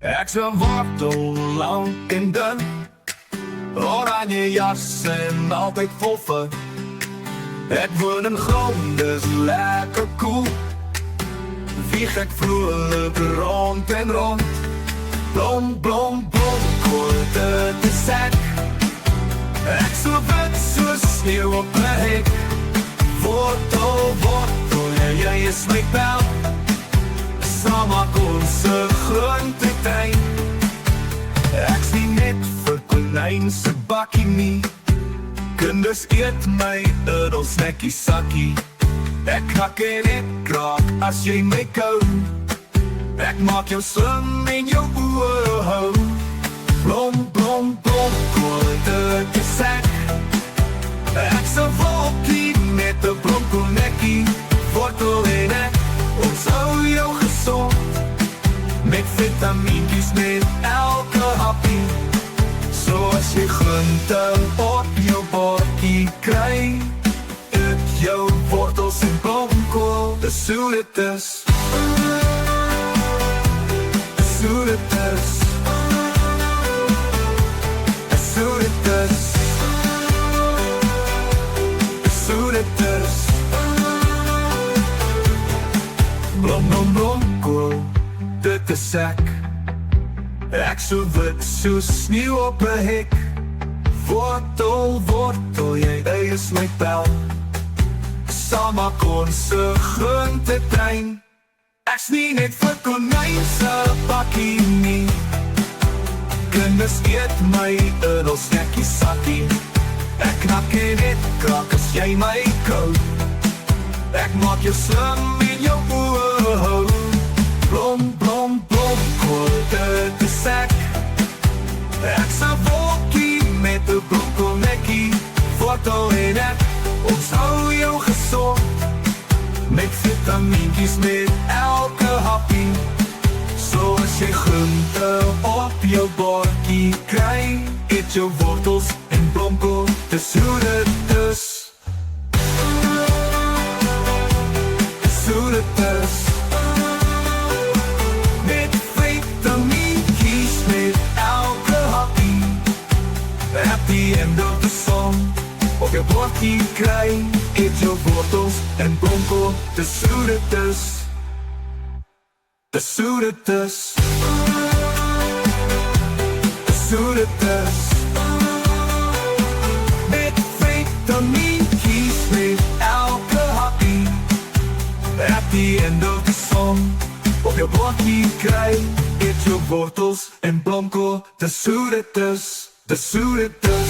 Ek se wortel lank en dun, oranje jas en altyd vol fun. Ek woon in grond, dis lekker koel. Wieg ek vrolijk rond en rond. Blom, blom, blomkool, dit is ek. Ek so wit soos sneeuw op my hek. Wortel, wortel, jy is my pel. Saam maak ons 'n groentetuin. Ek's nie net vir konyn se bakkie nie. Kinders eet my edel snackie sakkie. Ek krak en ek kraak as jy my kou. Ek maak jou swim en jou oor hou. Blom, blom, blom, kool, dit is ek. Ek's 'n wolkie met 'n blomkoolnekkie. Wortel en ek, ons hou jou gezond. Met vitamientjies met elke happie. Zoals jy groente op jou bordjie kry. Eet jou wortels en blomkool, dis hoe dit is. Dis hoe dit is. Dis hoe dit is. Dis hoe dit is. Blom, blom, blomkool, dit is ek. Ek so wit soos sneeuw op 'n hek. Wortel, wortel, jy is my pel. Saam maak ons 'n groentetuin. Ek's nie net vir konyn se bakkie nie. Kinders eet my edel snackie sakkie. Ek knak en ek kraak as jy my kou. Ek maak jou slim en jou oor hou. Blom, blom, blomkool, dit is ek. Ek's 'n wolkie met 'n blomkoolnekkie. Wortel en ek, ons hou jou gezond. Met vitamientjies met elke happie. Zoals jy groente op jou bordjie kry. Eet jou wortels en blomkool, dis hoe dit is. Dis hoe dit is. Met vitamientjies met elke happie. At the end of the song, op jou bordjie kry. Eet jou wortels en blomkool, dis hoe dit is. Dis hoe dit is. Dis hoe dit is. Met vitamientjies met elke happie. At the end of the song, op jou bordjie kry. Eet jou wortels en blomkool, dis hoe dit is. Dis hoe dit is.